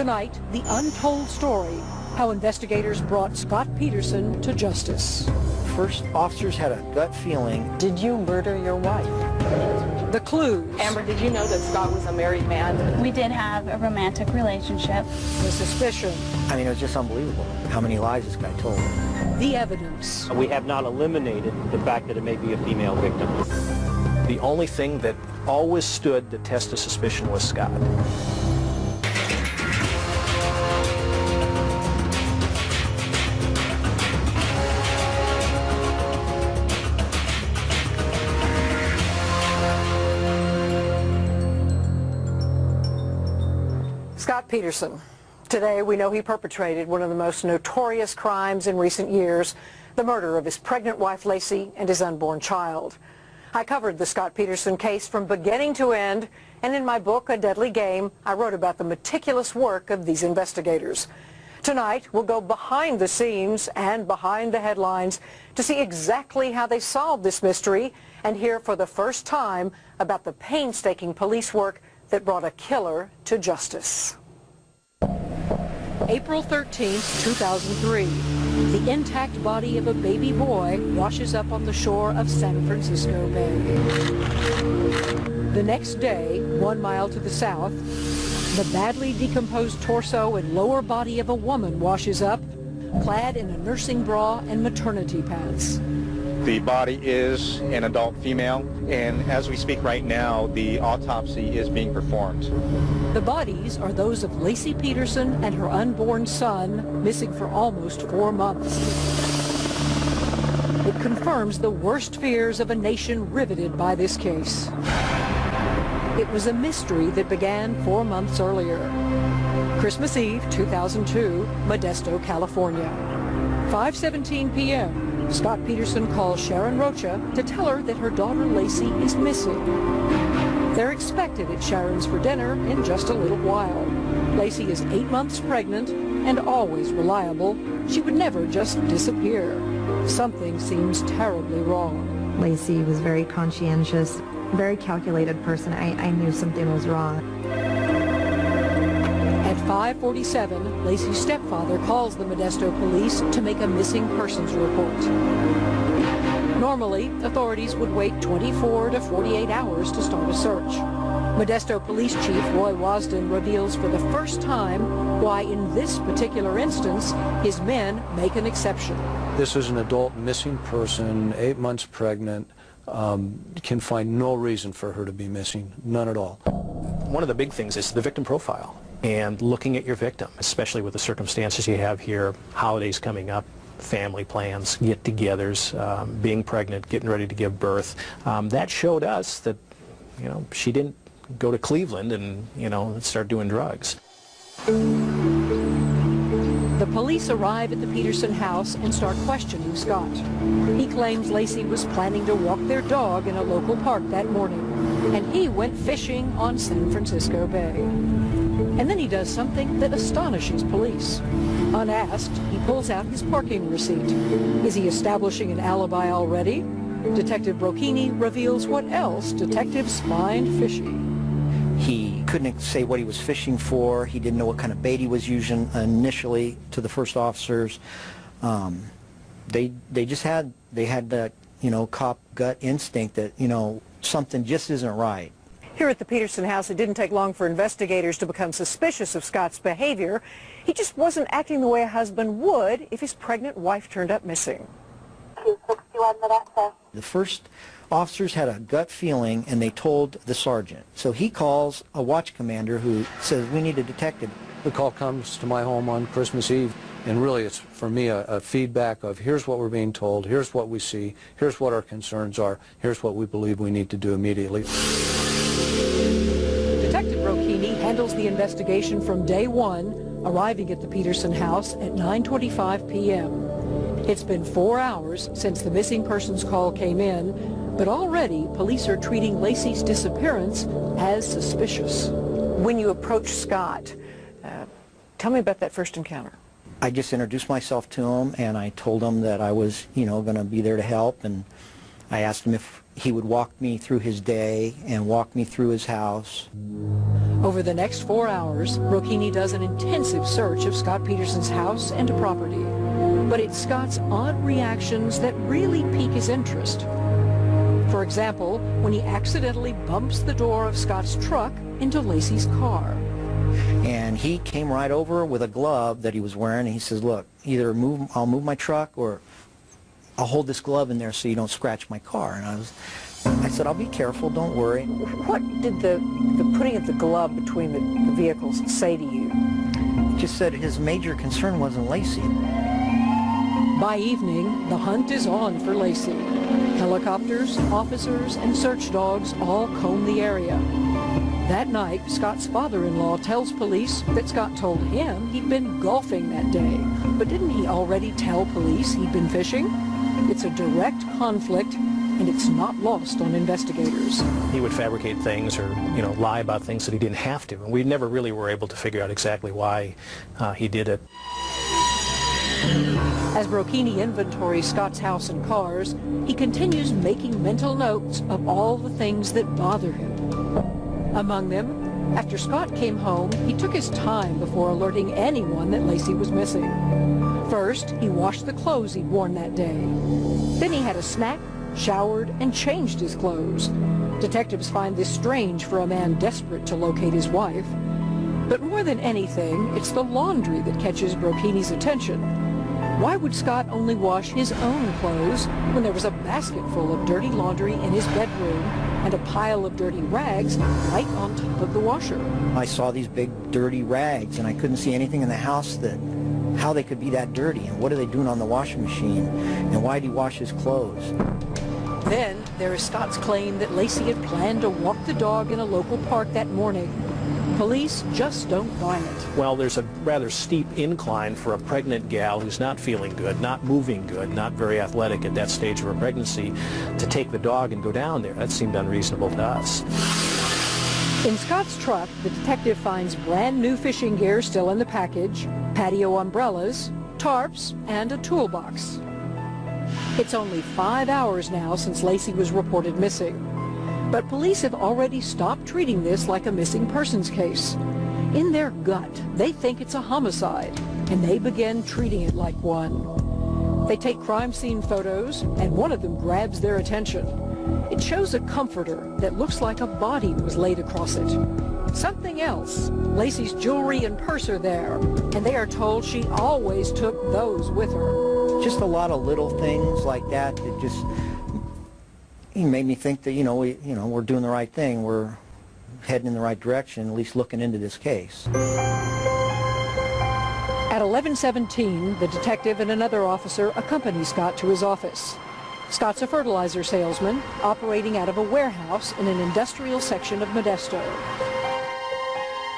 Tonight, the untold story, how investigators brought Scott Peterson to justice. First officers had a gut feeling. Did you murder your wife? The clues. Amber, did you know that Scott was a married man? We did have a romantic relationship. The suspicion. I mean, it was just unbelievable how many lies this guy told. The evidence. We have not eliminated the fact that it may be a female victim. The only thing that always stood the test of suspicion was Scott. Scott Peterson. Today we know he perpetrated one of the most notorious crimes in recent years, the murder of his pregnant wife Laci and his unborn child. I covered the Scott Peterson case from beginning to end, and in my book, A Deadly Game, I wrote about the meticulous work of these investigators. Tonight, we'll go behind the scenes and behind the headlines to see exactly how they solved this mystery and hear for the first time about the painstaking police work that brought a killer to justice. April 13, 2003. The intact body of a baby boy washes up on the shore of San Francisco Bay. The next day, 1 mile to the south, the badly decomposed torso and lower body of a woman washes up, clad in a nursing bra and maternity pads. The body is an adult female, and as we speak right now, the autopsy is being performed. The bodies are those of Laci Peterson and her unborn son, missing for almost 4 months. It confirms the worst fears of a nation riveted by this case. It was a mystery that began 4 months earlier. Christmas Eve, 2002, Modesto, California. 5:17 p.m. Scott Peterson calls Sharon Rocha to tell her that her daughter Laci is missing. They're expected at Sharon's for dinner in just a little while. Laci is 8 months pregnant and always reliable. She would never just disappear. Something seems terribly wrong. Laci was very conscientious, very calculated person. I knew something was wrong. At 5:47, Laci's stepfather calls the Modesto police to make a missing persons report. Normally, authorities would wait 24 to 48 hours to start a search. Modesto Police Chief Roy Wasden reveals for the first time why in this particular instance his men make an exception. This is an adult missing person, 8 months pregnant, can find no reason for her to be missing, none at all. One of the big things is the victim profile and looking at your victim, especially with the circumstances you have here, holidays coming up, family plans, get-togethers, being pregnant, getting ready to give birth. That showed us that, you know, she didn't go to Cleveland and, you know, start doing drugs. The police arrive at the Peterson house and start questioning Scott. He claims Laci was planning to walk their dog in a local park that morning, and he went fishing on San Francisco Bay. And then he does something that astonishes police. Unasked, he pulls out his parking receipt. Is he establishing an alibi already? Detective Brocchini reveals what else detectives find fishy. He couldn't say what he was fishing for. He didn't know what kind of bait he was using initially to the first officers. They had that, you know, cop gut instinct that, you know, something just isn't right. Here at the Peterson house, it didn't take long for investigators to become suspicious of Scott's behavior. He just wasn't acting the way a husband would if his pregnant wife turned up missing. The first officers had a gut feeling, and they told the sergeant. So he calls a watch commander who says, we need a detective. The call comes to my home on Christmas Eve, and really it's for me a feedback of here's what we're being told, here's what we see, here's what our concerns are, here's what we believe we need to do immediately. Detective Brocchini handles the investigation from day one, arriving at the Peterson house at 9:25 p.m. It's been 4 hours since the missing persons call came in, but already police are treating Laci's disappearance as suspicious. When you approach Scott, tell me about that first encounter. I just introduced myself to him, and I told him that I was, you know, going to be there to help, and I asked him if he would walk me through his day and walk me through his house. Over the next 4 hours, Brocchini does an intensive search of Scott Peterson's house and property. But it's Scott's odd reactions that really pique his interest. For example, when he accidentally bumps the door of Scott's truck into Laci's car. And he came right over with a glove that he was wearing, and he says, look, either I'll move my truck or I'll hold this glove in there so you don't scratch my car. And I said, I'll be careful, don't worry. What did the putting of the glove between the vehicles say to you? He just said his major concern wasn't Laci. By evening, the hunt is on for Laci. Helicopters, officers, and search dogs all comb the area. That night, Scott's father-in-law tells police that Scott told him he'd been golfing that day. But didn't he already tell police he'd been fishing? It's a direct conflict, and it's not lost on investigators. He would fabricate things or, lie about things that he didn't have to. And we never really were able to figure out exactly why he did it. As Brocchini inventories Scott's house and cars, he continues making mental notes of all the things that bother him. Among them, after Scott came home, he took his time before alerting anyone that Laci was missing. First, he washed the clothes he'd worn that day. Then he had a snack, showered, and changed his clothes. Detectives find this strange for a man desperate to locate his wife. But more than anything, it's the laundry that catches Brocchini's attention. Why would Scott only wash his own clothes when there was a basket full of dirty laundry in his bedroom and a pile of dirty rags right on top of the washer? I saw these big dirty rags, and I couldn't see anything in the house how they could be that dirty, and what are they doing on the washing machine, and why did he wash his clothes? Then there is Scott's claim that Laci had planned to walk the dog in a local park that morning. Police just don't buy it. Well, there's a rather steep incline for a pregnant gal who's not feeling good, not moving good, not very athletic at that stage of her pregnancy, to take the dog and go down there. That seemed unreasonable to us. In Scott's truck, the detective finds brand new fishing gear still in the package, patio umbrellas, tarps, and a toolbox. It's only 5 hours now since Laci was reported missing. But police have already stopped treating this like a missing persons case. In their gut, they think it's a homicide, and they begin treating it like one. They take crime scene photos, and one of them grabs their attention. It shows a comforter that looks like a body was laid across it. Something else. Laci's jewelry and purse are there, and they are told she always took those with her. Just a lot of little things like that that just made me think that we're doing the right thing. We're heading in the right direction, at least looking into this case. At 11:17, the detective and another officer accompany Scott to his office. Scott's a fertilizer salesman operating out of a warehouse in an industrial section of Modesto.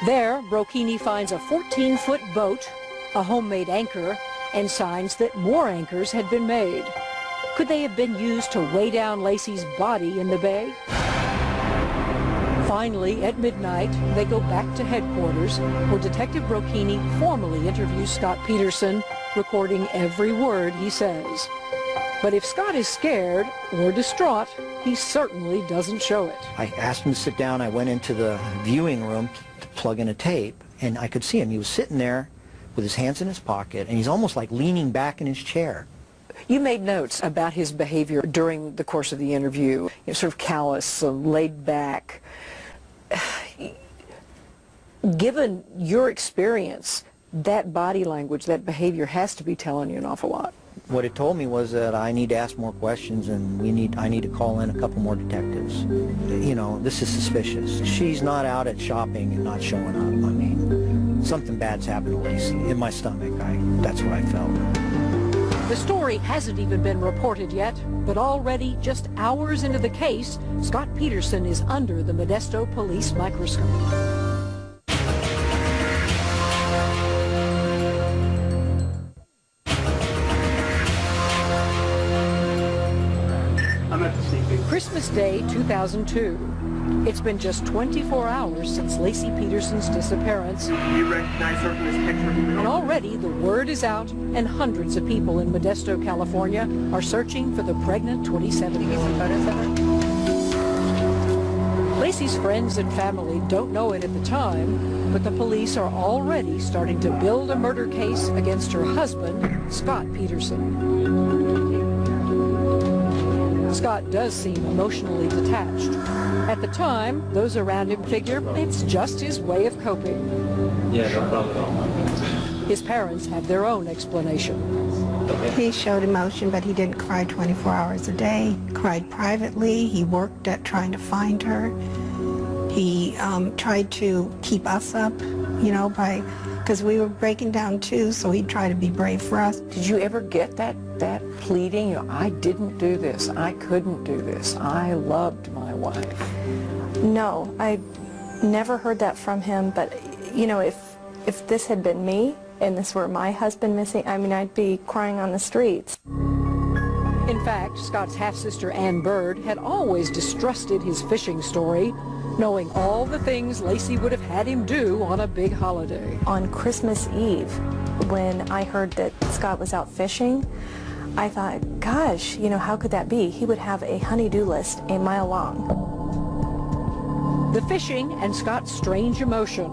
There, Brocchini finds a 14-foot boat, a homemade anchor, and signs that more anchors had been made. Could they have been used to weigh down Laci's body in the bay? Finally, at midnight, they go back to headquarters, where Detective Brocchini formally interviews Scott Peterson, recording every word he says. But if Scott is scared or distraught, he certainly doesn't show it. I asked him to sit down. I went into the viewing room to plug in a tape, and I could see him. He was sitting there with his hands in his pocket, and he's almost like leaning back in his chair. You made notes about his behavior during the course of the interview, sort of callous, laid back. Given your experience, that body language, that behavior has to be telling you an awful lot. What it told me was that I need to ask more questions, and I need to call in a couple more detectives. This is suspicious. She's not out at shopping and not showing up. I mean, something bad's happened to Laci. In my stomach, that's what I felt. The story hasn't even been reported yet, but already, just hours into the case, Scott Peterson is under the Modesto police microscope. Christmas Day 2002. It's been just 24 hours since Laci Peterson's disappearance. You recognize her from this picture? And already the word is out, and hundreds of people in Modesto, California are searching for the pregnant 27-year-old. Laci's friends and family don't know it at the time, but the police are already starting to build a murder case against her husband, Scott Peterson. Scott does seem emotionally detached. At the time, those around him figure it's just his way of coping. Yeah, no problem at all. His parents have their own explanation. He showed emotion, but he didn't cry 24 hours a day. He cried privately. He worked at trying to find her. He tried to keep us up, because we were breaking down too, so he'd try to be brave for us. Did you ever get that pleading? I didn't do this. I couldn't do this. I loved my wife. No, I never heard that from him, but, if this had been me and this were my husband missing, I'd be crying on the streets. In fact, Scott's half-sister Ann Bird had always distrusted his fishing story, knowing all the things Laci would have had him do on a big holiday. On Christmas Eve, when I heard that Scott was out fishing, I thought, gosh, how could that be? He would have a honey-do list a mile long. The fishing and Scott's strange emotion.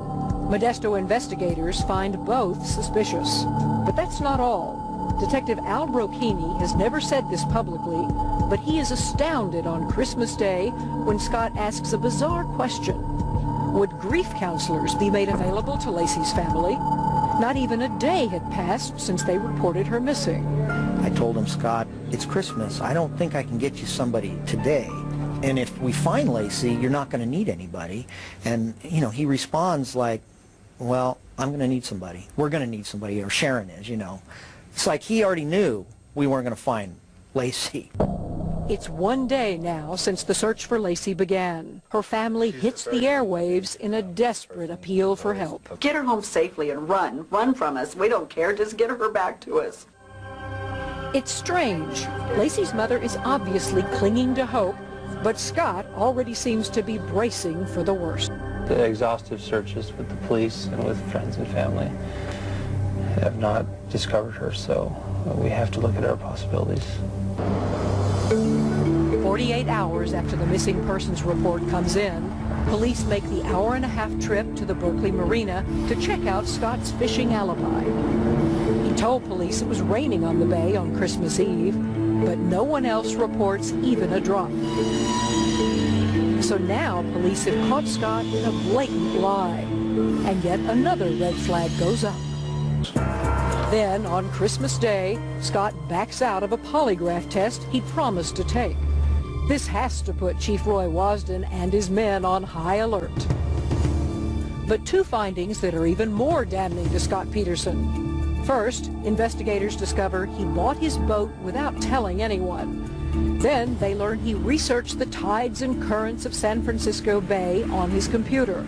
Modesto investigators find both suspicious. But that's not all. Detective Al Brocchini has never said this publicly, but he is astounded on Christmas Day when Scott asks a bizarre question. Would grief counselors be made available to Laci's family? Not even a day had passed since they reported her missing. I told him, Scott, it's Christmas. I don't think I can get you somebody today. And if we find Laci, you're not going to need anybody. And, he responds like, well, I'm going to need somebody. We're going to need somebody, or Sharon is, It's like he already knew we weren't going to find Laci. It's one day now since the search for Laci began. Her family hits the airwaves in a desperate appeal for help. Get her home safely and run from us. We don't care, just get her back to us. It's strange. Laci's mother is obviously clinging to hope, but Scott already seems to be bracing for the worst. The exhaustive searches with the police and with friends and family have not discovered her, so we have to look at our possibilities. 48 hours after the missing persons report comes in, police make the hour-and-a-half trip to the Berkeley Marina to check out Scott's fishing alibi. He told police it was raining on the bay on Christmas Eve, but no one else reports even a drop. So now police have caught Scott in a blatant lie, and yet another red flag goes up. Then, on Christmas Day, Scott backs out of a polygraph test he'd promised to take. This has to put Chief Roy Wasden and his men on high alert. But two findings that are even more damning to Scott Peterson. First, investigators discover he bought his boat without telling anyone. Then they learn he researched the tides and currents of San Francisco Bay on his computer.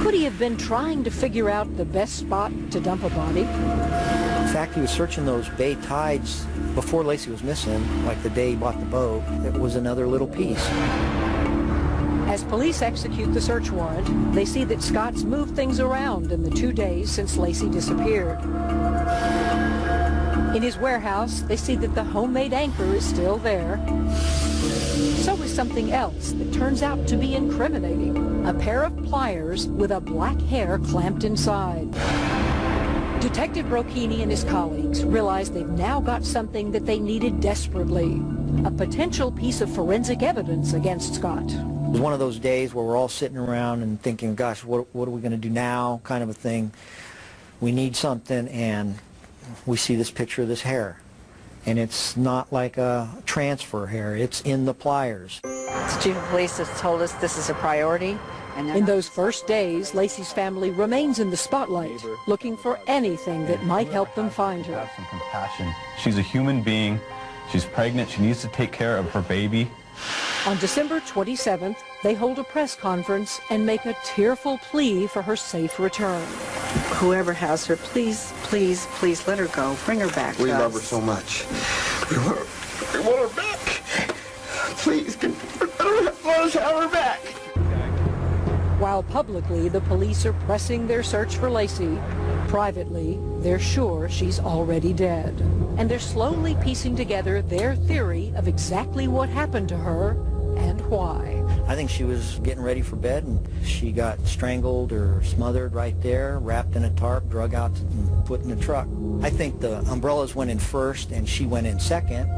Could he have been trying to figure out the best spot to dump a body? In fact, he was searching those bay tides before Laci was missing, like the day he bought the boat. It was another little piece. As police execute the search warrant, they see that Scott's moved things around in the 2 days since Laci disappeared. In his warehouse, they see that the homemade anchor is still there. So is something else that turns out to be incriminating. A pair of pliers with a black hair clamped inside. Detective Brocchini and his colleagues realize they've now got something that they needed desperately. A potential piece of forensic evidence against Scott. It was one of those days where we're all sitting around and thinking, gosh, what are we going to do now, kind of a thing. We need something, and we see this picture of this hair. And it's not like a transfer hair, it's in the pliers. The chief of police has told us this is a priority. In those first days, Laci's family remains in the spotlight, looking for anything that might help them find her. Have some compassion. She's a human being. She's pregnant. She needs to take care of her baby. On December 27th, they hold a press conference and make a tearful plea for her safe return. Whoever has her, please, please, please let her go. Bring her back. We love her so much. We want her back. Please, let us have her back. While publicly the police are pressing their search for Laci, privately they're sure she's already dead. And they're slowly piecing together their theory of exactly what happened to her and why. I think she was getting ready for bed, and she got strangled or smothered right there, wrapped in a tarp, drug out and put in the truck. I think the umbrellas went in first and she went in second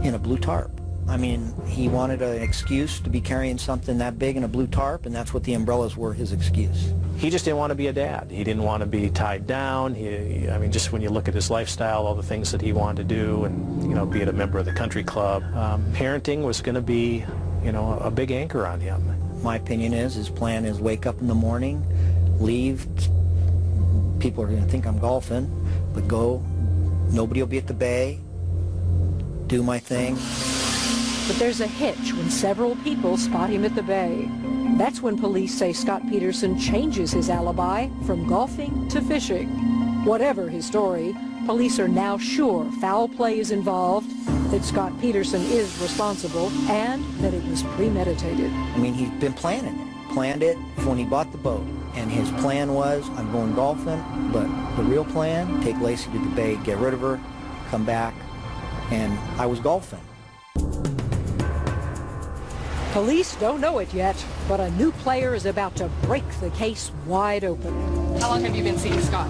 in a blue tarp. I mean, he wanted an excuse to be carrying something that big in a blue tarp, and that's what the umbrellas were, his excuse. He just didn't want to be a dad. He didn't want to be tied down. I mean, just when you look at his lifestyle, all the things that he wanted to do, and, you know, be it a member of the country club, parenting was going to be, you know, a big anchor on him. My opinion is his plan is wake up in the morning, leave. People are going to think I'm golfing, but go. Nobody will be at the bay. Do my thing. But there's a hitch when several people spot him at the bay. That's when police say Scott Peterson changes his alibi from golfing to fishing. Whatever his story, police are now sure foul play is involved, that Scott Peterson is responsible, and that it was premeditated. I mean, he's been planning it. Planned it when he bought the boat. And his plan was, I'm going golfing, but the real plan, take Laci to the bay, get rid of her, come back, and I was golfing. Police don't know it yet, but a new player is about to break the case wide open. How long have you been seeing Scott?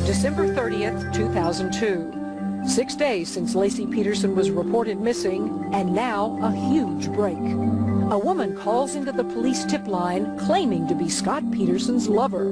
December 30th, 2002. 6 days since Laci Peterson was reported missing, and now a huge break. A woman calls into the police tip line claiming to be Scott Peterson's lover.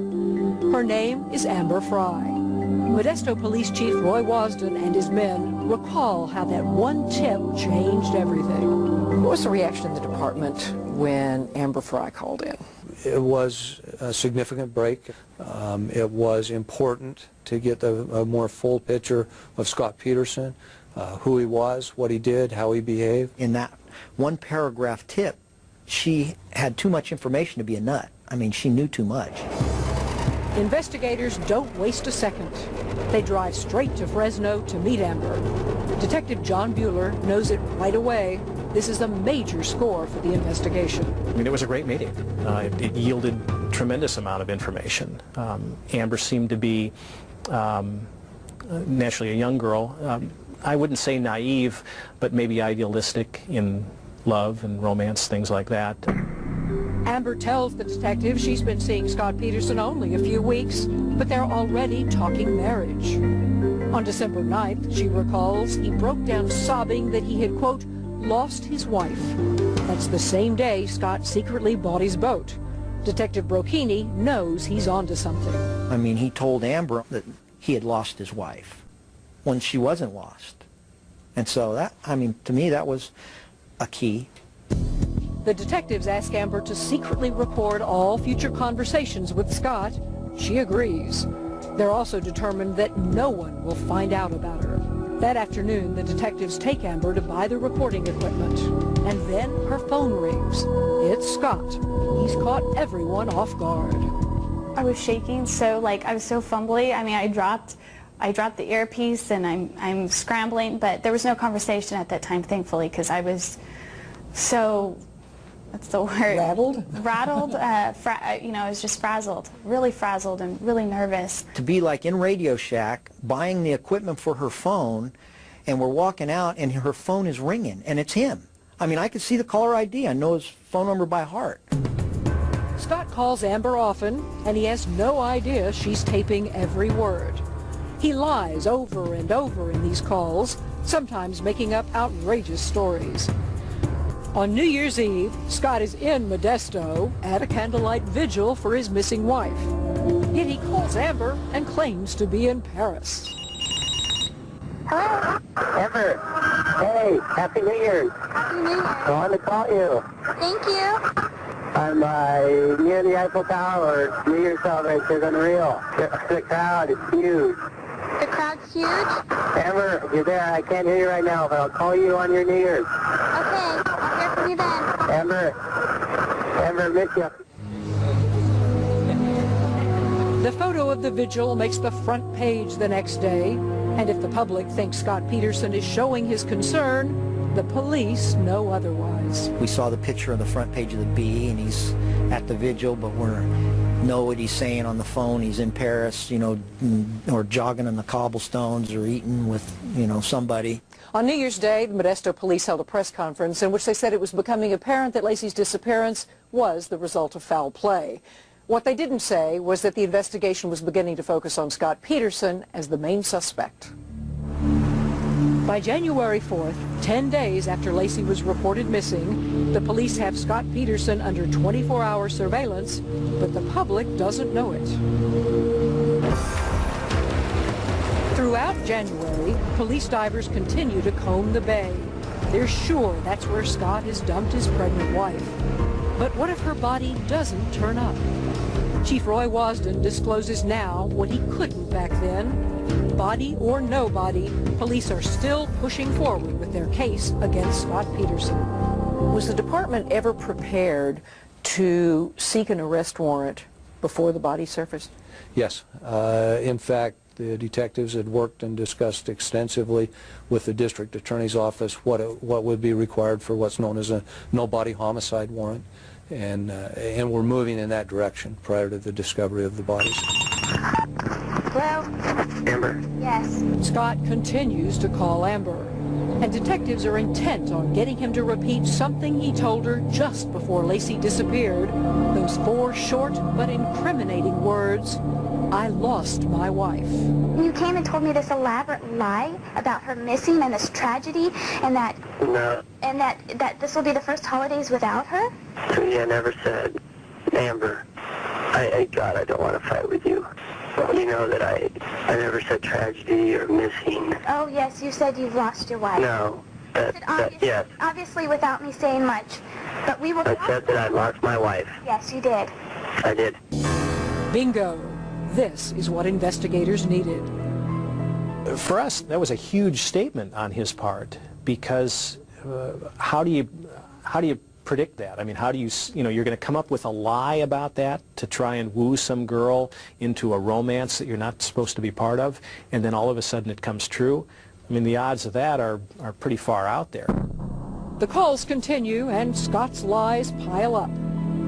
Her name is Amber Fry. Modesto Police Chief Roy Wasden and his men recall how that one tip changed everything. What was the reaction of the department when Amber Fry called in? It was a significant break. It was important to get a more full picture of Scott Peterson, who he was, what he did, how he behaved. In that one paragraph tip, she had too much information to be a nut. I mean, she knew too much. Investigators don't waste a second. They drive straight to Fresno to meet Amber. Detective John Bueller knows it right away. This is a major score for the investigation. I mean, it was a great meeting. It yielded a tremendous amount of information. Amber seemed to be naturally a young girl. I wouldn't say naive, but maybe idealistic in love and romance, things like that. Amber tells the detective she's been seeing Scott Peterson only a few weeks, but they're already talking marriage. On December 9th, she recalls, he broke down sobbing that he had, quote, lost his wife. That's the same day Scott secretly bought his boat. Detective Brocchini knows he's onto something. I mean, he told Amber that he had lost his wife when she wasn't lost. And so that, I mean, to me, that was a key. The detectives ask Amber to secretly record all future conversations with Scott. She agrees. They're also determined that no one will find out about her. That afternoon, the detectives take Amber to buy the recording equipment. And then her phone rings. It's Scott. He's caught everyone off guard. I was shaking, so I was so fumbly. I mean, I dropped the earpiece and I'm scrambling, but there was no conversation at that time, thankfully, because I was so, what's the word? Rattled? Rattled. I was just frazzled, really frazzled and really nervous. To be like in Radio Shack, buying the equipment for her phone, and we're walking out and her phone is ringing, and it's him. I mean, I could see the caller ID. I know his phone number by heart. Scott calls Amber often, and he has no idea she's taping every word. He lies over and over in these calls, sometimes making up outrageous stories. On New Year's Eve, Scott is in Modesto at a candlelight vigil for his missing wife. Yet he calls Amber and claims to be in Paris. Hello? Amber, hey, Happy New Year's. Happy New Year. I wanted to call you. Thank you. I'm near the Eiffel Tower. New Year's celebration is unreal. The crowd is huge. The crowd's huge? Amber, you're there. I can't hear you right now, but I'll call you on your New Year's. Okay, I'll hear from you then. Amber, miss you. The photo of the vigil makes the front page the next day, and if the public thinks Scott Peterson is showing his concern, the police know otherwise. We saw the picture on the front page of the Bee, and he's at the vigil, but we're know what he's saying on the phone. He's in Paris, you know, or jogging on the cobblestones or eating with, you know, somebody. On New Year's Day, the Modesto police held a press conference in which they said it was becoming apparent that Laci's disappearance was the result of foul play. What they didn't say was that the investigation was beginning to focus on Scott Peterson as the main suspect. By January 4th, 10 days after Laci was reported missing, the police have Scott Peterson under 24-hour surveillance, but the public doesn't know it. Throughout January, police divers continue to comb the bay. They're sure that's where Scott has dumped his pregnant wife. But what if her body doesn't turn up? Chief Roy Wasden discloses now what he couldn't back then. Body or no body, police are still pushing forward with their case against Scott Peterson. Was the department ever prepared to seek an arrest warrant before the body surfaced? Yes. In fact, the detectives had worked and discussed extensively with the district attorney's office what would be required for what's known as a no-body homicide warrant, and we're moving in that direction prior to the discovery of the bodies. Hello? Amber? Yes. Scott continues to call Amber, and detectives are intent on getting him to repeat something he told her just before Laci disappeared. Those 4 short but incriminating words, "I lost my wife." You came and told me this elaborate lie about her missing and this tragedy, and that... No. And that this will be the first holidays without her? Sweetie, I never said. Amber, God, I don't want to fight with you. You know that I never said tragedy or missing. Oh, yes, you said you've lost your wife. No. Yes. Obviously without me saying much. But we will... I said that I lost my wife. Yes, you did. I did. Bingo. This is what investigators needed. For us, that was a huge statement on his part, because how do you predict that? I mean, how do you you're going to come up with a lie about that to try and woo some girl into a romance that you're not supposed to be part of, and then all of a sudden it comes true? I mean, the odds of that are pretty far out there. The calls continue and Scott's lies pile up.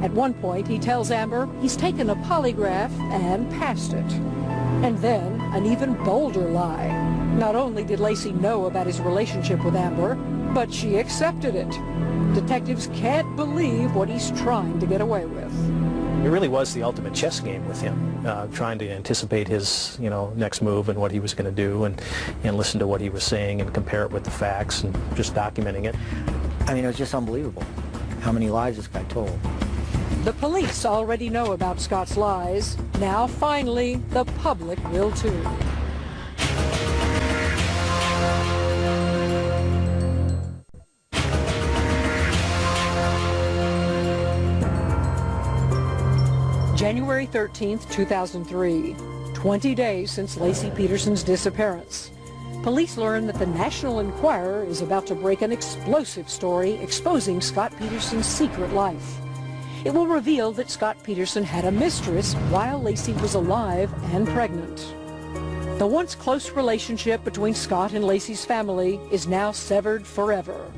At one point, he tells Amber he's taken a polygraph and passed it. And then, an even bolder lie. Not only did Laci know about his relationship with Amber, but she accepted it. Detectives can't believe what he's trying to get away with. It really was the ultimate chess game with him, trying to anticipate his, next move and what he was going to do, and listen to what he was saying and compare it with the facts and just documenting it. I mean, it was just unbelievable how many lies this guy told. The police already know about Scott's lies. Now, finally, the public will too. January 13th, 2003, 20 days since Laci Peterson's disappearance. Police learn that the National Enquirer is about to break an explosive story exposing Scott Peterson's secret life. It will reveal that Scott Peterson had a mistress while Laci was alive and pregnant. The once close relationship between Scott and Laci's family is now severed forever.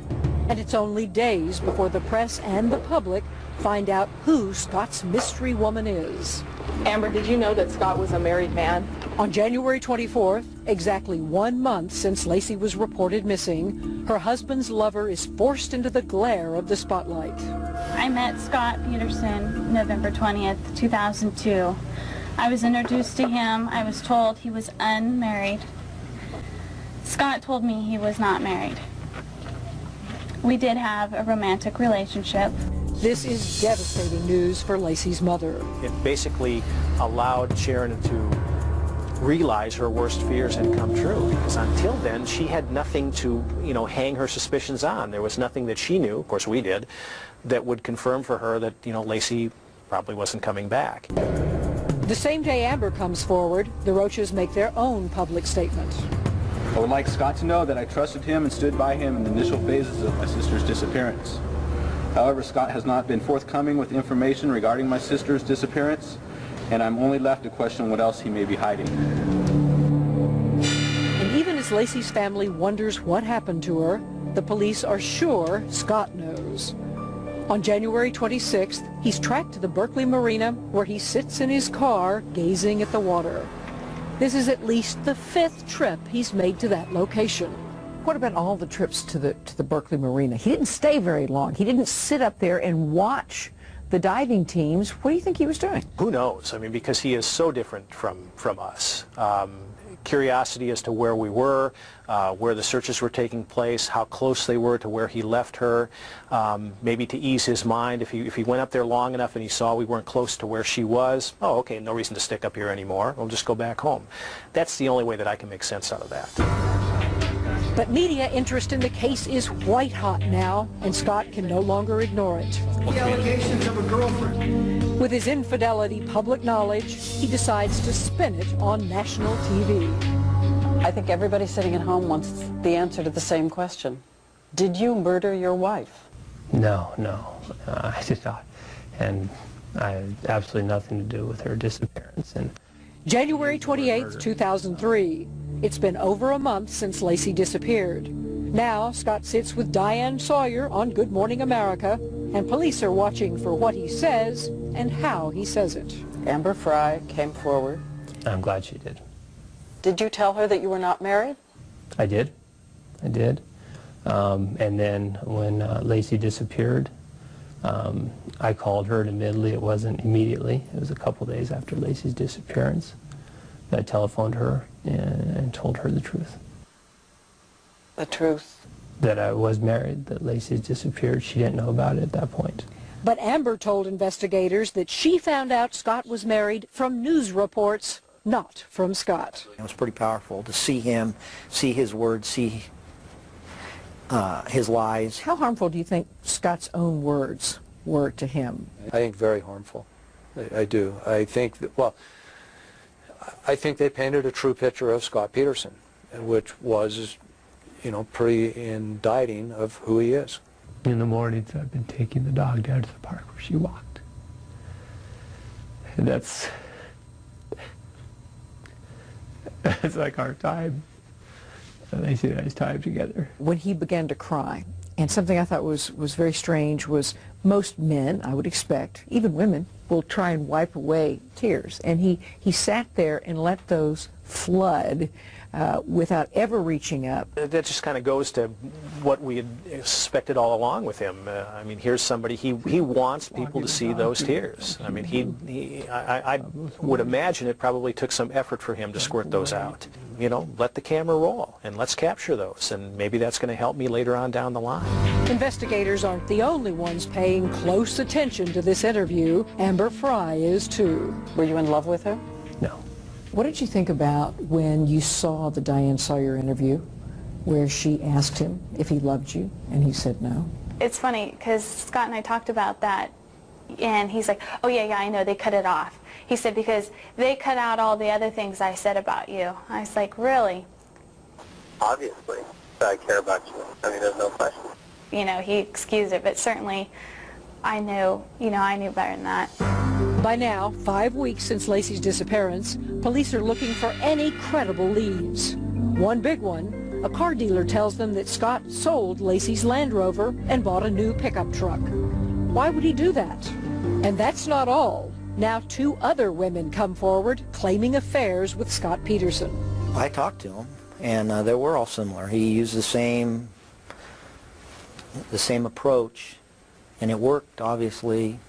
And it's only days before the press and the public find out who Scott's mystery woman is. Amber, did you know that Scott was a married man? On January 24th, exactly 1 month since Laci was reported missing, her husband's lover is forced into the glare of the spotlight. I met Scott Peterson November 20th, 2002. I was introduced to him. I was told he was unmarried. Scott told me he was not married. We did have a romantic relationship. This is devastating news for Laci's mother. It basically allowed Sharon to realize her worst fears had come true, because until then she had nothing to hang her suspicions on. There was nothing that she knew, of course we did, that would confirm for her that Laci probably wasn't coming back. The same day Amber comes forward, the Roaches make their own public statement. I would like Scott to know that I trusted him and stood by him in the initial phases of my sister's disappearance. However, Scott has not been forthcoming with information regarding my sister's disappearance, and I'm only left to question what else he may be hiding. And even as Laci's family wonders what happened to her, the police are sure Scott knows. On January 26th, he's tracked to the Berkeley Marina where he sits in his car gazing at the water. This is at least the 5th trip he's made to that location. What about all the trips to the Berkeley Marina? He didn't stay very long. He didn't sit up there and watch the diving teams. What do you think he was doing? Who knows? I mean, because he is so different from us. Curiosity as to where we were, where the searches were taking place, how close they were to where he left her, maybe to ease his mind. If he went up there long enough and he saw we weren't close to where she was, oh, okay, no reason to stick up here anymore. We'll just go back home. That's the only way that I can make sense out of that. But media interest in the case is white hot now, and Scott can no longer ignore it. The allegations of a girlfriend. With his infidelity public knowledge, he decides to spin it on national TV. I think everybody sitting at home wants the answer to the same question. Did you murder your wife? No, I did not. And I had absolutely nothing to do with her disappearance. And January 28, 2003. It's been over a month since Laci disappeared. Now, Scott sits with Diane Sawyer on Good Morning America, and police are watching for what he says and how he says it. Amber Fry came forward. I'm glad she did. Did you tell her that you were not married? I did. And then when Laci disappeared, I called her, and admittedly it wasn't immediately. It was a couple days after Laci's disappearance. I telephoned her and told her the truth. The truth? That I was married, that Laci disappeared. She didn't know about it at that point. But Amber told investigators that she found out Scott was married from news reports, not from Scott. It was pretty powerful to see him, see his words, see his lies. How harmful do you think Scott's own words were to him? I think very harmful. I do. I think that, well, I think they painted a true picture of Scott Peterson, which was, you know, pretty indicting of who he is. In the mornings, I've been taking the dog down to the park where she walked. And that's like our time. A nice time together. When he began to cry, and something I thought was very strange was most men, I would expect, even women, will try and wipe away tears. And he sat there and let those flood without ever reaching up. That just kind of goes to what we had expected all along with him. I mean, here's somebody, he wants people to see those tears. I mean, I would imagine it probably took some effort for him to squirt those out. You know, let the camera roll and let's capture those, and maybe that's going to help me later on down the line. Investigators aren't the only ones paying close attention to this interview. Amber Fry is too. Were you in love with her? No. What did you think about when you saw the Diane Sawyer interview where she asked him if he loved you and he said no? It's funny because Scott and I talked about that, and he's like, oh yeah, I know, they cut it off. He said, because they cut out all the other things I said about you. I was like, really? Obviously, I care about you. I mean, there's no question. You know, he excused it, but certainly I knew better than that. By now, 5 weeks since Laci's disappearance, police are looking for any credible leads. One big one, a car dealer tells them that Scott sold Laci's Land Rover and bought a new pickup truck. Why would he do that? And that's not all. Now 2 other women come forward claiming affairs with Scott Peterson. I talked to him, and they were all similar. He used the same approach, and it worked, obviously.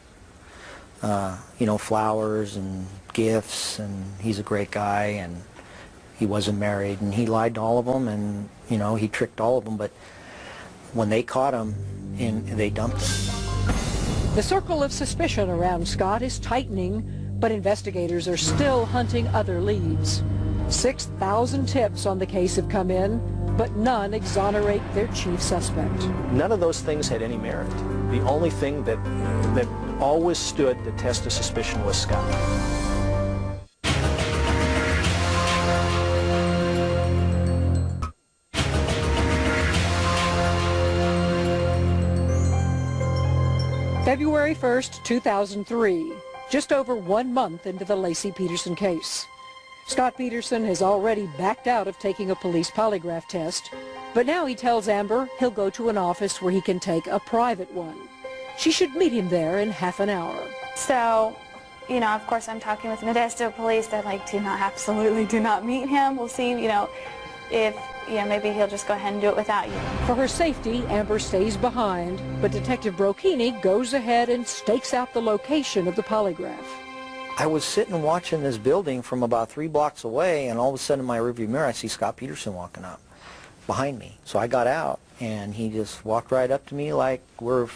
You know, flowers and gifts, and he's a great guy, and he wasn't married, and he lied to all of them, and, you know, he tricked all of them, but when they caught him, they dumped him. The circle of suspicion around Scott is tightening, but investigators are still hunting other leads. 6,000 tips on the case have come in, but none exonerate their chief suspect. None of those things had any merit. The only thing that always stood the test of suspicion was Scott. February 1st, 2003, just over 1 month into the Laci Peterson case. Scott Peterson has already backed out of taking a police polygraph test, but now he tells Amber he'll go to an office where he can take a private one. she should meet him there in half an hour. So, you know, of course I'm talking with Modesto police. They're like, absolutely do not meet him. We'll see, you know, if, you know, maybe he'll just go ahead and do it without you. For her safety, Amber stays behind, but Detective Brocchini goes ahead and stakes out the location of the polygraph. I was sitting watching this building from about 3 blocks away, and all of a sudden in my rearview mirror I see Scott Peterson walking up behind me. So I got out, and he just walked right up to me like we're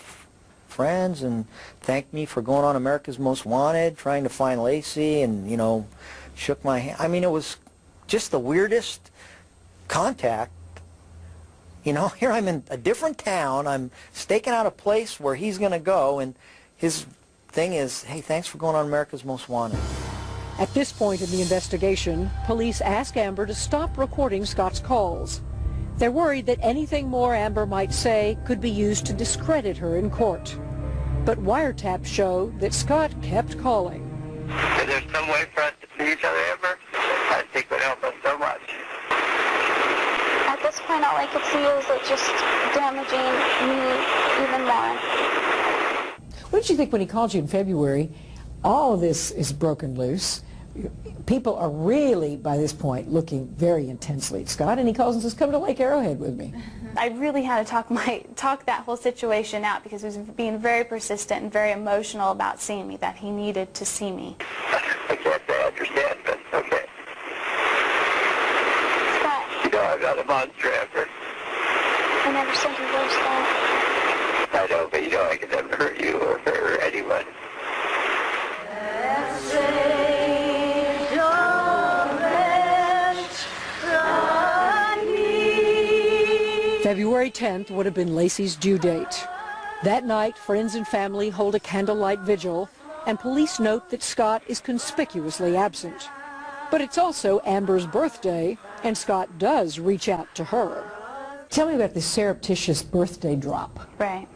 friends and thanked me for going on America's Most Wanted, trying to find Laci, and, you know, shook my hand. I mean, it was just the weirdest contact. You know, here I'm in a different town, I'm staking out a place where he's going to go, and his thing is, hey, thanks for going on America's Most Wanted. At this point in the investigation, police ask Amber to stop recording Scott's calls. They're worried that anything more Amber might say could be used to discredit her in court. But wiretaps show that Scott kept calling. Is there some way for us to see each other, Amber? I think it would help us so much. At this point, all I could see is it just damaging me even more. What did you think when he called you in February? All of this is broken loose. People are really, by this point, looking very intensely at Scott, and he calls and says, come to Lake Arrowhead with me. I really had to talk that whole situation out because he was being very persistent and very emotional about seeing me, that he needed to see me. I can't say I understand, but okay. Scott. You know I'm not a monster, Amber. I never said you were, Scott. I know, but you know I can never hurt you or hurt anyone. February 10th would have been Laci's due date. That night, friends and family hold a candlelight vigil, and police note that Scott is conspicuously absent. But it's also Amber's birthday, and Scott does reach out to her. Tell me about this surreptitious birthday drop. Right.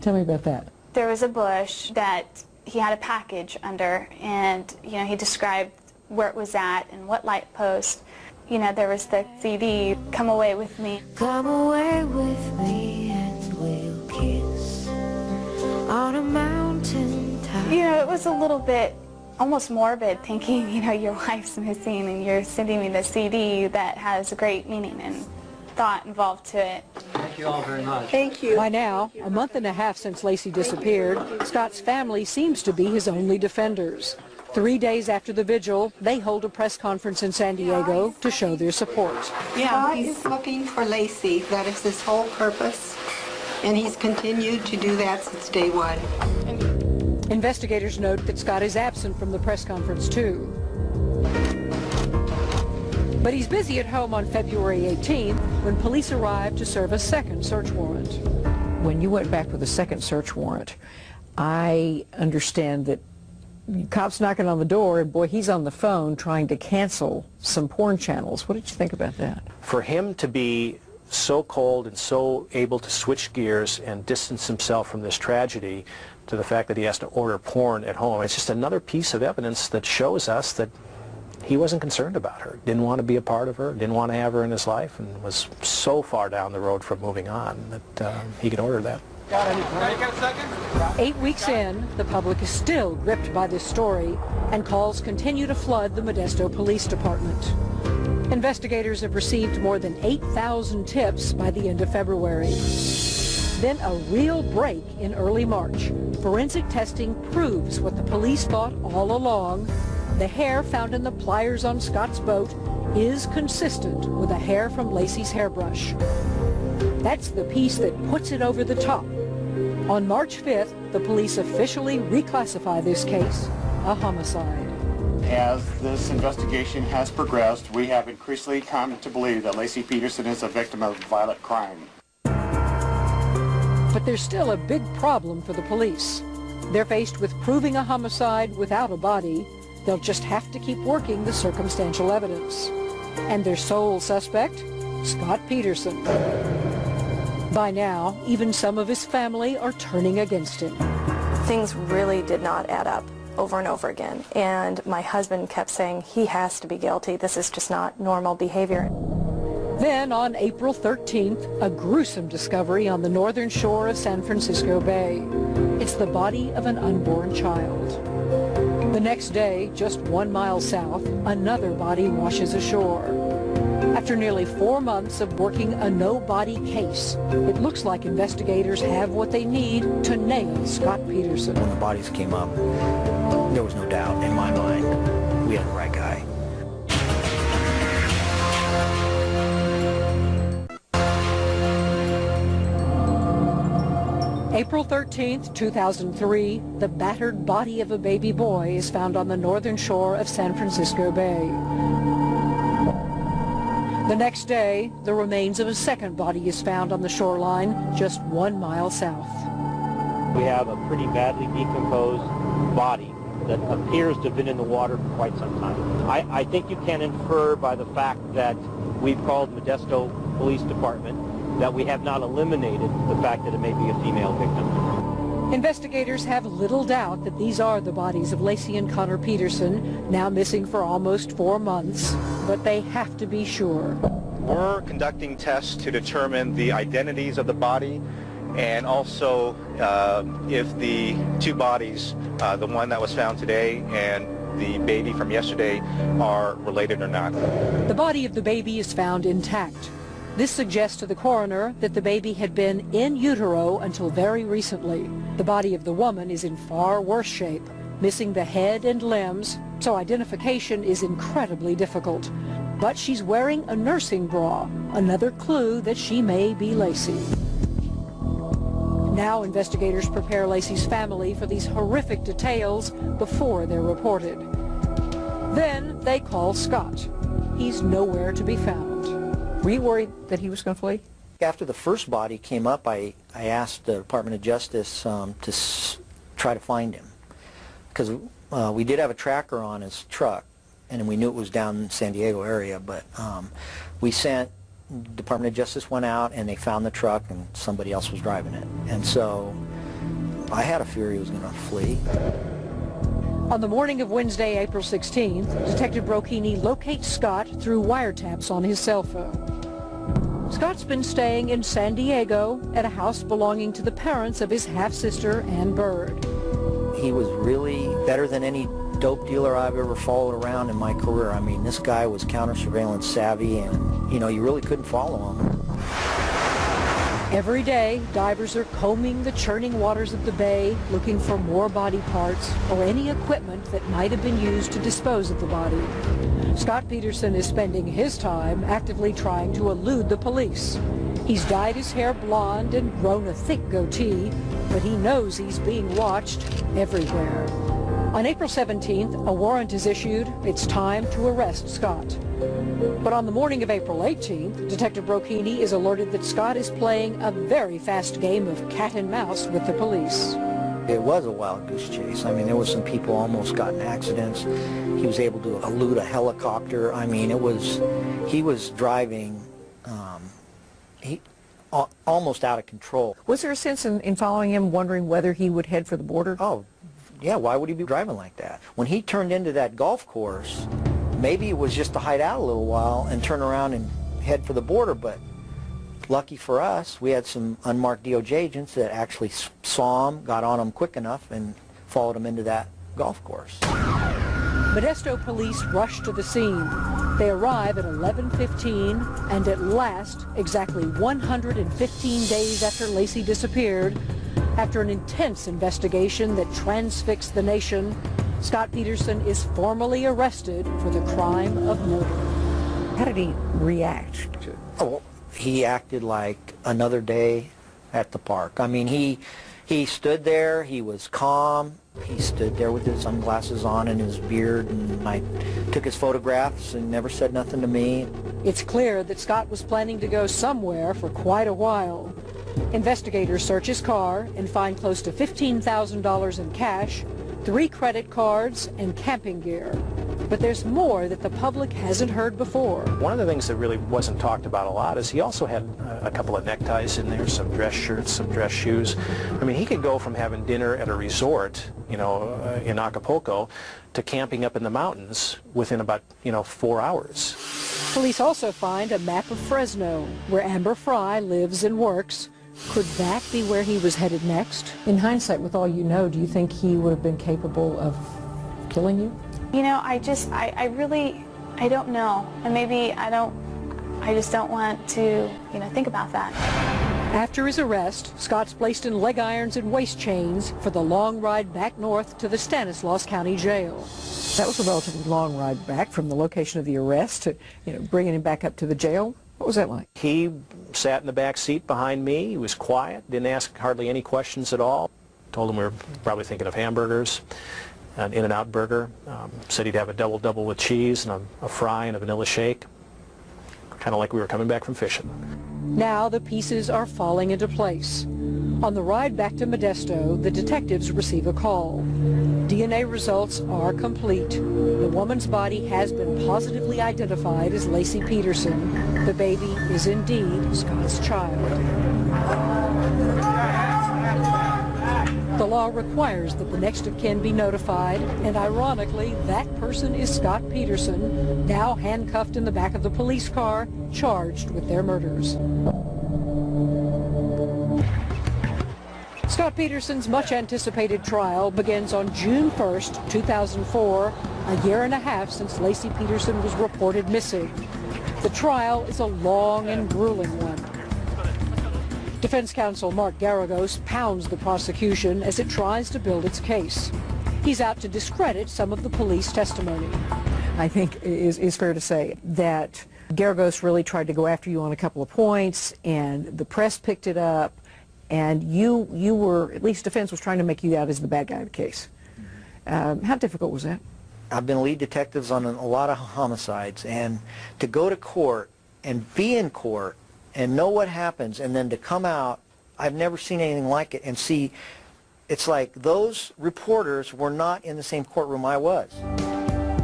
Tell me about that. There was a bush that he had a package under, and, you know, he described where it was at and what light post. You know, there was the CD, Come Away With Me. Come away with me and we'll kiss on a mountain top. You know, it was a little bit almost morbid thinking, you know, your wife's missing and you're sending me the CD that has a great meaning and thought involved to it. Thank you all very much. Thank you. By now, a month and a half since Laci disappeared, Scott's family seems to be his only defenders. 3 days after the vigil, they hold a press conference in San Diego to show their support. Yeah, he's looking for Laci. That is his whole purpose. And he's continued to do that since day one. Investigators note that Scott is absent from the press conference, too. But he's busy at home on February 18th when police arrived to serve a second search warrant. When you went back with a second search warrant, I understand that cops knocking on the door, and boy, he's on the phone trying to cancel some porn channels. What did you think about that? For him to be so cold and so able to switch gears and distance himself from this tragedy to the fact that he has to order porn at home, it's just another piece of evidence that shows us that he wasn't concerned about her, didn't want to be a part of her, didn't want to have her in his life, and was so far down the road from moving on that he could order that. Got a second? 8 weeks in, the public is still gripped by this story, and calls continue to flood the Modesto Police Department. Investigators have received more than 8,000 tips by the end of February. Then a real break in early March. Forensic testing proves what the police thought all along. The hair found in the pliers on Scott's boat is consistent with the hair from Laci's hairbrush. That's the piece that puts it over the top. On March 5th, the police officially reclassify this case a homicide. As this investigation has progressed, we have increasingly come to believe that Laci Peterson is a victim of violent crime. But there's still a big problem for the police. They're faced with proving a homicide without a body. They'll just have to keep working the circumstantial evidence. And their sole suspect? Scott Peterson. By now, even some of his family are turning against him. Things really did not add up over and over again. And my husband kept saying, he has to be guilty. This is just not normal behavior. Then, on April 13th, a gruesome discovery on the northern shore of San Francisco Bay. It's the body of an unborn child. The next day, just 1 mile south, another body washes ashore. After nearly 4 months of working a no-body case, it looks like investigators have what they need to nail Scott Peterson. When the bodies came up, there was no doubt in my mind we had the right guy. April 13th, 2003, the battered body of a baby boy is found on the northern shore of San Francisco Bay. The next day, the remains of a second body is found on the shoreline just 1 mile south. We have a pretty badly decomposed body that appears to have been in the water for quite some time. I think you can infer by the fact that we've called Modesto Police Department that we have not eliminated the fact that it may be a female victim. Investigators have little doubt that these are the bodies of Laci and Connor Peterson, now missing for almost 4 months, but they have to be sure. We're conducting tests to determine the identities of the body and also if the two bodies, the one that was found today and the baby from yesterday, are related or not. The body of the baby is found intact. This suggests to the coroner that the baby had been in utero until very recently. The body of the woman is in far worse shape, missing the head and limbs, so identification is incredibly difficult. But she's wearing a nursing bra, another clue that she may be Laci. Now investigators prepare Laci's family for these horrific details before they're reported. Then they call Scott. He's nowhere to be found. Were you worried that he was going to flee? After the first body came up, I asked the Department of Justice to try to find him. Because we did have a tracker on his truck, and we knew it was down in the San Diego area, but we sent, Department of Justice went out, and they found the truck, and somebody else was driving it. And so I had a fear he was going to flee. On the morning of Wednesday, April 16th, Detective Brocchini locates Scott through wiretaps on his cell phone. Scott's been staying in San Diego at a house belonging to the parents of his half-sister, Ann Bird. He was really better than any dope dealer I've ever followed around in my career. I mean, this guy was counter-surveillance savvy, and, you know, you really couldn't follow him. Every day, divers are combing the churning waters of the bay, looking for more body parts or any equipment that might have been used to dispose of the body. Scott Peterson is spending his time actively trying to elude the police. He's dyed his hair blonde and grown a thick goatee, but he knows he's being watched everywhere. On April 17th, a warrant is issued. It's time to arrest Scott. But on the morning of April 18th, Detective Brocchini is alerted that Scott is playing a very fast game of cat and mouse with the police. It was a wild goose chase. I mean, there was some people almost got in accidents. He was able to elude a helicopter. I mean, he was driving almost out of control. Was there a sense in following him, wondering whether he would head for the border? Oh, yeah, why would he be driving like that? When he turned into that golf course, maybe it was just to hide out a little while and turn around and head for the border, but lucky for us, we had some unmarked DOJ agents that actually saw him, got on him quick enough, and followed him into that golf course. Modesto police rush to the scene. They arrive at 11:15, and at last, exactly 115 days after Laci disappeared, after an intense investigation that transfixed the nation, Scott Peterson is formally arrested for the crime of murder. How did he react? Oh, he acted like another day at the park. I mean, he stood there, he was calm, he stood there with his sunglasses on and his beard, and I took his photographs and never said nothing to me. It's clear that Scott was planning to go somewhere for quite a while. Investigators search his car and find close to $15,000 in cash, 3 credit cards, and camping gear. But there's more that the public hasn't heard before. One of the things that really wasn't talked about a lot is he also had a couple of neckties in there, some dress shirts, some dress shoes. I mean, he could go from having dinner at a resort, you know, in Acapulco, to camping up in the mountains within about, 4 hours. Police also find a map of Fresno, where Amber Frey lives and works, Could that be where he was headed next? In hindsight, with all you know, do you think he would have been capable of killing you? You know, I don't know. And maybe I just don't want to, think about that. After his arrest, Scott's placed in leg irons and waist chains for the long ride back north to the Stanislaus County Jail. That was a relatively long ride back from the location of the arrest to, bringing him back up to the jail. What was that like? He sat in the back seat behind me. He was quiet, didn't ask hardly any questions at all. Told him we were probably thinking of hamburgers, an In-N-Out burger. Said he'd have a double-double with cheese and a fry and a vanilla shake. Kind of like we were coming back from fishing. Now the pieces are falling into place. On the ride back to Modesto, the detectives receive a call. DNA results are complete. The woman's body has been positively identified as Laci Peterson. The baby is indeed Scott's child. The law requires that the next of kin be notified, and ironically, that person is Scott Peterson, now handcuffed in the back of the police car, charged with their murders. Scott Peterson's much-anticipated trial begins on June 1st, 2004, a year and a half since Laci Peterson was reported missing. The trial is a long and grueling one. Defense counsel Mark Garagos pounds the prosecution as it tries to build its case. He's out to discredit some of the police testimony. I think it is fair to say that Garagos really tried to go after you on a couple of points, and the press picked it up, and you were, at least defense was trying to make you out as the bad guy of the case. How difficult was that? I've been lead detectives on a lot of homicides, and to go to court and be in court and know what happens, and then to come out, I've never seen anything like it, and see, it's like those reporters were not in the same courtroom I was.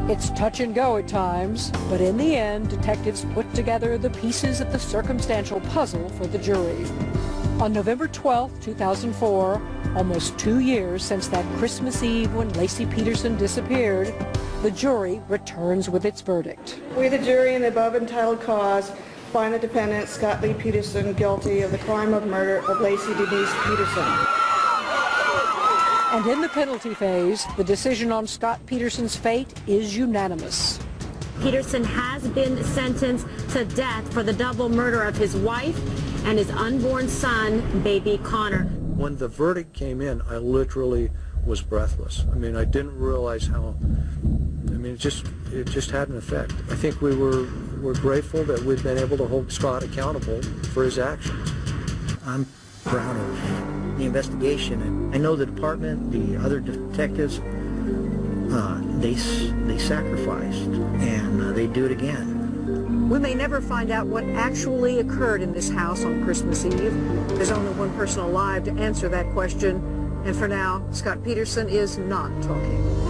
It's touch and go at times, but in the end, detectives put together the pieces of the circumstantial puzzle for the jury. On November 12, 2004, almost 2 years since that Christmas Eve when Laci Peterson disappeared, the jury returns with its verdict. We, the jury, in the above entitled cause, find the defendant, Scott Lee Peterson, guilty of the crime of murder of Laci Denise Peterson. And in the penalty phase, the decision on Scott Peterson's fate is unanimous. Peterson has been sentenced to death for the double murder of his wife and his unborn son, baby Connor. When the verdict came in, I literally was breathless. I mean, I didn't realize how, it just had an effect. I think we're grateful that we've been able to hold Scott accountable for his actions. I'm proud of the investigation, and I know the department, the other detectives, they sacrificed, and they do it again. We may never find out what actually occurred in this house on Christmas Eve. There's only one person alive to answer that question, and for now, Scott Peterson is not talking.